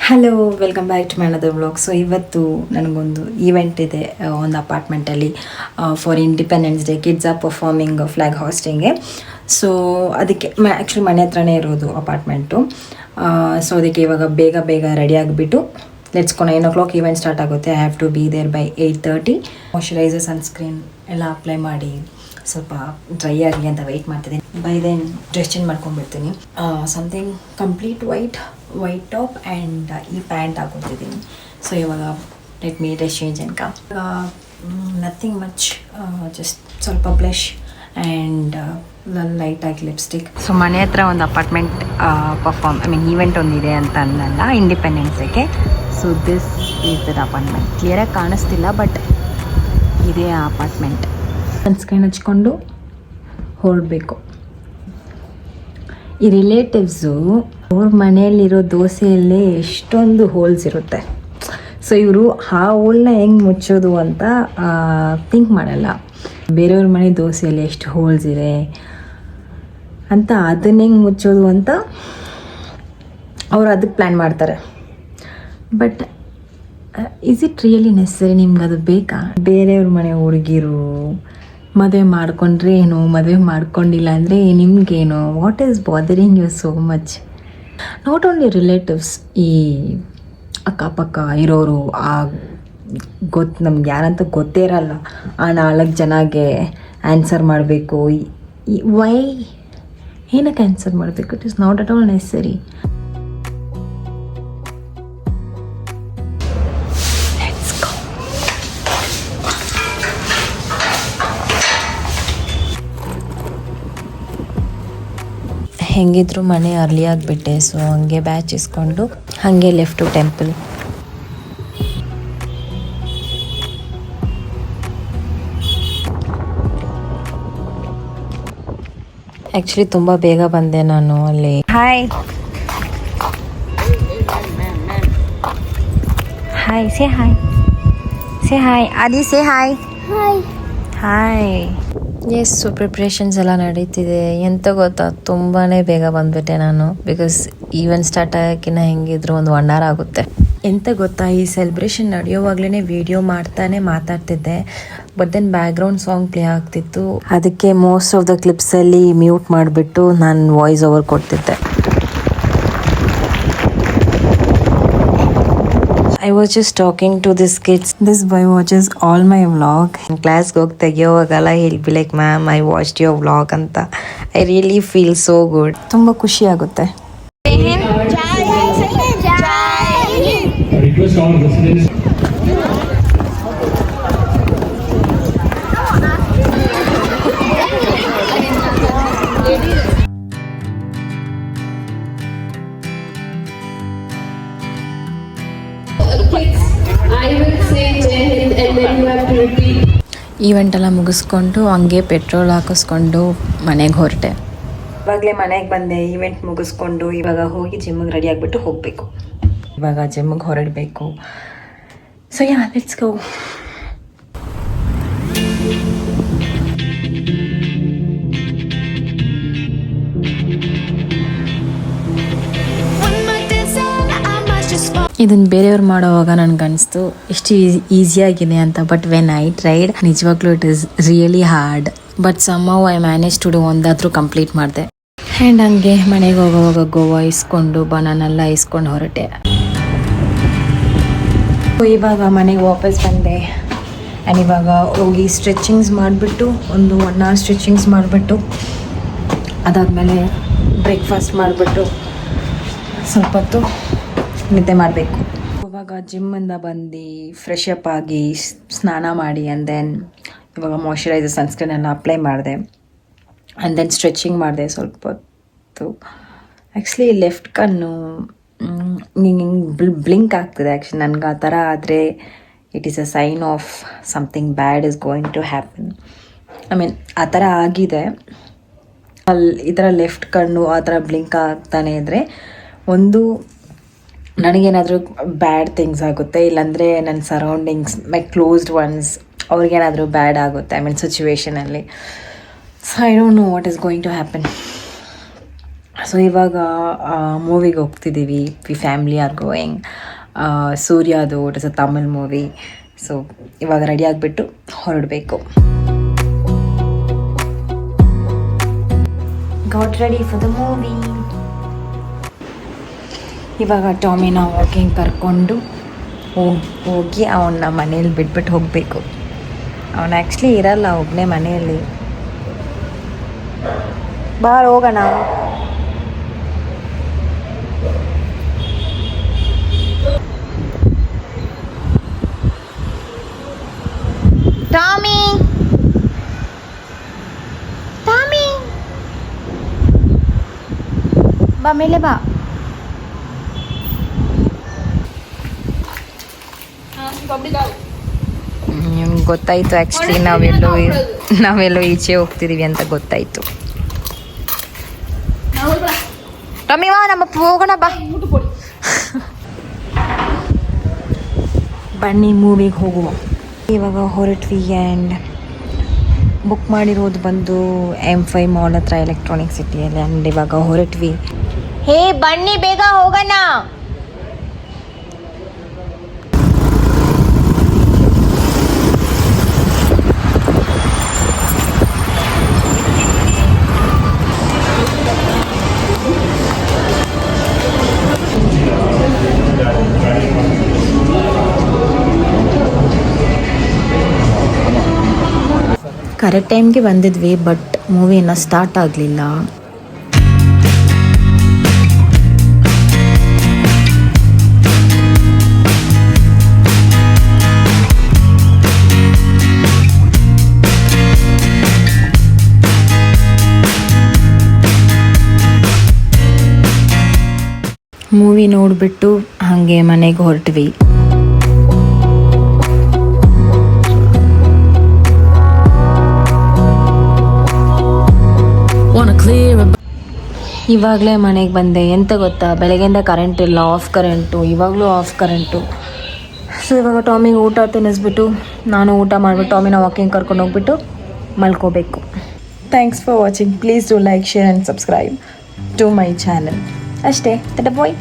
Hello, welcome back to my another vlog. So ಇವತ್ತು ನನಗೊಂದು event ಇದೆ ಒಂದು ಅಪಾರ್ಟ್ಮೆಂಟಲ್ಲಿ for independence day. Kids are performing flag ಹಾಸ್ಟಿಂಗ್ಗೆ. ಸೊ ಅದಕ್ಕೆ ಆ್ಯಕ್ಚುಲಿ ಮನೆ ಹತ್ರನೇ ಇರೋದು ಅಪಾರ್ಟ್ಮೆಂಟು. ಸೊ ಅದಕ್ಕೆ ಇವಾಗ ಬೇಗ ರೆಡಿ ಆಗಿಬಿಟ್ಟು let's go. 9 o'clock event start ಆಗುತ್ತೆ. I have to be there by 8:30. Moisturiser, sunscreen ಎಲ್ಲ ಅಪ್ಲೈ ಮಾಡಿ ಸ್ವಲ್ಪ ಡ್ರೈ ಆಗಲಿ ಅಂತ ವೆಯ್ಟ್ ಮಾಡ್ತಿದ್ದೀನಿ. ಬೈ ದೆನ್ ಡ್ರೆಸ್ ಚೇಂಜ್ ಮಾಡ್ಕೊಂಡ್ಬಿಡ್ತೀನಿ. Something complete white top and ಈ ಪ್ಯಾಂಟ್ ಹಾಕೊತಿದ್ದೀನಿ. ಸೊ ಇವಾಗ ಲೆಟ್ ಮೀ ಡ್ರೆಸ್ ಚೇಂಜ್ ಅನ್ಕ. ನಥಿಂಗ್ ಮಚ್, ಜಸ್ಟ್ ಸ್ವಲ್ಪ ಬ್ಲಷ್ ಆ್ಯಂಡ್ ಲೈಟಾಗಿ ಲಿಪ್ಸ್ಟಿಕ್. ಸೊ ಮನೆ ಹತ್ರ ಒಂದು ಅಪಾರ್ಟ್ಮೆಂಟ್ ಈವೆಂಟ್ ಒಂದಿದೆ ಅಂತ ಅಂದಲ್ಲ, ಇಂಡಿಪೆಂಡೆನ್ಸ್ ಡೇಗೆ. So this is that apartment. ಕ್ಲಿಯರಾಗಿ ಕಾಣಿಸ್ತಿಲ್ಲ, ಬಟ್ ಇದೇ ಆ ಅಪಾರ್ಟ್ಮೆಂಟ್. ಸನ್ಸ್ಕ್ರೀನ್ ಹಚ್ಕೊಂಡು ಹೊರಡಬೇಕು. ಈ ರಿಲೇಟಿವ್ಸು ಅವ್ರ ಮನೆಯಲ್ಲಿರೋ ದೋಸೆಯಲ್ಲೇ ಎಷ್ಟೊಂದು ಹೋಲ್ಸ್ ಇರುತ್ತೆ. ಸೊ ಇವರು ಆ ಹೋಲ್ನ ಹೆಂಗೆ ಮುಚ್ಚೋದು ಅಂತ ಥಿಂಕ್ ಮಾಡಲ್ಲ. ಬೇರೆಯವ್ರ ಮನೆ ದೋಸೆಯಲ್ಲಿ ಎಷ್ಟು ಹೋಲ್ಸ್ ಇದೆ ಅಂತ ಅದನ್ನ ಹೆಂಗೆ ಮುಚ್ಚೋದು ಅಂತ ಅವ್ರು ಅದಕ್ಕೆ ಪ್ಲ್ಯಾನ್ ಮಾಡ್ತಾರೆ. But is it really ನೆಸರಿ? ನಿಮ್ಗೆ ಅದು ಬೇಕಾ? ಬೇರೆಯವ್ರ ಮನೆ ಹುಡುಗಿರು ಮದುವೆ ಮಾಡ್ಕೊಂಡ್ರೆ ಏನು, ಮದುವೆ ಮಾಡ್ಕೊಂಡಿಲ್ಲ ಅಂದರೆ ನಿಮಗೇನು? What is bothering you so much? Not only relatives, ಈ ಅಕ್ಕಪಕ್ಕ ಇರೋರು, ನಮ್ಗೆ ಯಾರಂತ ಗೊತ್ತೇ ಇರಲ್ಲ, ಆ 4 ಜನಗೆ ಆನ್ಸರ್ ಮಾಡಬೇಕು. ವೈ ಏನಕ್ಕೆ ಆನ್ಸರ್ ಮಾಡಬೇಕು? It is not at all necessary. ಹೆಂಗಿದ್ರು ಮನೆ ಅರ್ಲಿ ಆಗಿಬಿಟ್ಟೆ. ಸೊ ಹಂಗೆ ಬ್ಯಾಚ್ ಇಸ್ಕೊಂಡು ಹಾಗೆ ಲೆಫ್ಟ್ ಟು ಟೆಂಪಲ್. ಆ್ಯಕ್ಚುಲಿ ತುಂಬ ಬೇಗ ಬಂದೆ ನಾನು ಅಲ್ಲಿ. Hi hi say hi say hi Adi say hi hi. Yes, so preparations ಎಲ್ಲ ನಡೀತಿದೆ. ಎಂತ ಗೊತ್ತಾ, ತುಂಬಾ ಬೇಗ ಬಂದುಬಿಟ್ಟೆ ನಾನು. ಬಿಕಾಸ್ ಈವೆಂಟ್ ಸ್ಟಾರ್ಟ್ ಆಗೋಕ್ಕಿಂತ ಹೆಂಗಿದ್ರು ಒಂದು 1 hour ಆಗುತ್ತೆ. ಎಂತ ಗೊತ್ತಾ, ಈ ಸೆಲೆಬ್ರೇಷನ್ ನಡೆಯೋವಾಗ್ಲೇ ವಿಡಿಯೋ ಮಾಡ್ತಾನೆ ಮಾತಾಡ್ತಿದ್ದೆ. But then background song play ಆಗ್ತಿತ್ತು. ಅದಕ್ಕೆ ಮೋಸ್ಟ್ ಆಫ್ ದ ಕ್ಲಿಪ್ಸಲ್ಲಿ ಮ್ಯೂಟ್ ಮಾಡಿಬಿಟ್ಟು ನಾನು ವಾಯ್ಸ್ ಓವರ್ ಕೊಡ್ತಿದ್ದೆ. I was just talking to these kids. This boy watches all my vlog. In class ಹೋಗಿ ತೆಗಿಯೋವಾಗಲ್ಲ he'll be like, ma'am, I watched your vlog ಅಂತ. I really feel so good. ತುಂಬ ಖುಷಿ ಆಗುತ್ತೆ. Event ಎಲ್ಲ ಮುಗಿಸ್ಕೊಂಡು ಹಂಗೆ petrol ಹಾಕಿಸ್ಕೊಂಡು ಮನೆಗೆ ಹೊರಟೆ. ಇವಾಗಲೇ ಮನೆಗೆ ಬಂದೆ, ಈವೆಂಟ್ ಮುಗಿಸ್ಕೊಂಡು. ಇವಾಗ ಹೋಗಿ ಜಿಮ್ಮಿಗೆ ರೆಡಿ ಆಗಿಬಿಟ್ಟು ಹೋಗಬೇಕು. ಇವಾಗ ಜಿಮ್ಮಿಗೆ ಹೊರಡಬೇಕು. So yeah, let's go. ಇದನ್ನು ಬೇರೆಯವ್ರು ಮಾಡೋವಾಗ ನನಗೆ ಅನಿಸ್ತು ಎಷ್ಟು ಈಸಿಯಾಗಿದೆ ಅಂತ. ಬಟ್ ವೆನ್ ಐ ಟ್ರೈಡ್, ನಿಜವಾಗ್ಲೂ it is really hard. But somehow I manage to do. ಒಂದಾದರೂ ಕಂಪ್ಲೀಟ್ ಮಾಡಿದೆ. ಆ್ಯಂಡ್ ಹಂಗೆ ಮನೆಗೆ ಹೋಗೋವಾಗ ಗೋವಾ ಇಸ್ಕೊಂಡು ಬನಾನೆಲ್ಲ ಇಸ್ಕೊಂಡು ಹೊರಟೆ. ಇವಾಗ ಮನೆಗೆ ವಾಪಸ್ ಬಂದೆ. ಆ್ಯಂಡ್ ಇವಾಗ ಹೋಗಿ ಸ್ಟ್ರೆಚಿಂಗ್ಸ್ ಮಾಡಿಬಿಟ್ಟು ಒಂದು 1 hour ಸ್ಟ್ರೆಚಿಂಗ್ಸ್ ಮಾಡಿಬಿಟ್ಟು ಅದಾದಮೇಲೆ ಬ್ರೇಕ್ಫಾಸ್ಟ್ ಮಾಡಿಬಿಟ್ಟು ಸ್ವಲ್ಪ ಹೊತ್ತು ನಿದ್ದೆ ಮಾಡಬೇಕು. ಇವಾಗ ಜಿಮ್ಮಿಂದ ಬಂದು ಫ್ರೆಶ್ ಅಪ್ ಆಗಿ ಸ್ನಾನ ಮಾಡಿ ಆ್ಯಂಡ್ ದೆನ್ ಇವಾಗ ಮಾಯ್ಶ್ಚರೈಸರ್, ಸನ್ಸ್ಕ್ರೀನ್ ಎಲ್ಲ ಅಪ್ಲೈ ಮಾಡಿದೆ. ಆ್ಯಂಡ್ ದೆನ್ ಸ್ಟ್ರೆಚಿಂಗ್ ಮಾಡಿದೆ ಸ್ವಲ್ಪ ಹೊತ್ತು. ಆ್ಯಕ್ಚುಲಿ ಲೆಫ್ಟ್ ಕಣ್ಣು ಬ್ಲಿಂಕ್ ಆಗ್ತಿದೆ. ಆ್ಯಕ್ಚುಲಿ ನನಗೆ ಆ ಥರ ಆದರೆ it is a sign of something bad is going to happen. ಆ ಥರ ಆಗಿದೆ. ಈ ಥರ ಲೆಫ್ಟ್ ಕಣ್ಣು ಆ ಥರ ಬ್ಲಿಂಕ್ ಆಗ್ತಾನೆ ಇದ್ದರೆ ಒಂದು ನನಗೇನಾದರೂ ಬ್ಯಾಡ್ ಥಿಂಗ್ಸ್ ಆಗುತ್ತೆ, ಇಲ್ಲಾಂದರೆ ನನ್ನ ಸರೌಂಡಿಂಗ್ಸ್ ಮೈ ಕ್ಲೋಸ್ಡ್ ಒನ್ಸ್ ಅವ್ರಿಗೇನಾದರೂ ಬ್ಯಾಡ್ ಆಗುತ್ತೆ, ಐ ಮೀನ್ ಸಿಚುವೇಷನಲ್ಲಿ. So I don't know what is going to happen. So ಇವಾಗ ಮೂವಿಗೆ ಹೋಗ್ತಿದ್ದೀವಿ, ವಿ ಫ್ಯಾಮಿಲಿ ಆರ್ ಗೋಯಿಂಗ್. ಸೂರ್ಯದು it is a Tamil movie. So ಇವಾಗ ರೆಡಿ ಆಗಿಬಿಟ್ಟು ಹೊರಡಬೇಕು. Got ready for the movie. ಇವಾಗ ಟಾಮಿನ ವಾಕಿಂಗ್ ಕರ್ಕೊಂಡು ಹೋಗಿ ಅವನ್ನ ಮನೇಲಿ ಬಿಟ್ಬಿಟ್ಟು ಹೋಗಬೇಕು. ಅವನು ಆ್ಯಕ್ಚುಲಿ ಇರಲ್ಲ, ಒಬ್ಬನೇ ಮನೆಯಲ್ಲಿ. ಬಾರ್ ಹೋಗೋಣ. ಟಾಮಿ ಟಾಮಿ ಬಾ ಮೇಲೆ ಬಾ. ನಿಮ್ಗೆ ಗೊತ್ತಾಯಿತು ಆ್ಯಕ್ಚುಲಿ ನಾವೆಲ್ಲೋ ಈಚೆ ಹೋಗ್ತಿದ್ದೀವಿ ಅಂತ ಗೊತ್ತಾಯಿತು. ಟಾಮಿ ವಾ ನಮ್ಮ ಹೋಗೋಣ ಬಾ. ಬನ್ನಿ ಮೂವಿಗೆ ಹೋಗುವ. ಇವಾಗ ಹೊರಟ್ವಿ. ಆ್ಯಂಡ್ ಬುಕ್ ಮಾಡಿರೋದು ಬಂದು M5 ಮಾಲ್ ಹತ್ರ ಎಲೆಕ್ಟ್ರಾನಿಕ್ ಸಿಟಿಯಲ್ಲಿ. ಆ್ಯಂಡ್ ಇವಾಗ ಹೊರಟ್ವಿ. ಹೇ ಬನ್ನಿ ಬೇಗ ಹೋಗೋಣ. ಕರೆಕ್ಟ್ ಟೈಮ್ಗೆ ಬಂದಿದ್ವಿ, ಬಟ್ ಮೂವಿ ಇನ್ನೂ ಸ್ಟಾರ್ಟ್ ಆಗಲಿಲ್ಲ. ಮೂವಿ ನೋಡಿಬಿಟ್ಟು ಹಾಗೆ ಮನೆಗೆ ಹೊರಟ್ವಿ. ಇವಾಗಲೇ ಮನೆಗೆ ಬಂದೆ. ಎಂತ ಗೊತ್ತಾ, ಬೆಳಗ್ಗೆಯಿಂದ ಕರೆಂಟ್ ಇಲ್ಲ, ಆಫ್ ಕರೆಂಟು, ಇವಾಗಲೂ ಆಫ್ ಕರೆಂಟು. ಸೊ ಇವಾಗ ಟಾಮಿಗೆ ಊಟ ತಿನ್ನಿಸ್ಬಿಟ್ಟು ನಾನು ಊಟ ಮಾಡಿಬಿಟ್ಟು ಟಾಮಿನ ವಾಕಿಂಗ್ ಕರ್ಕೊಂಡು ಹೋಗ್ಬಿಟ್ಟು ಮಲ್ಕೋಬೇಕು. Thanks for watching. Please do like, share and subscribe to my channel. ಅಷ್ಟೇ. ಬಾಯ್.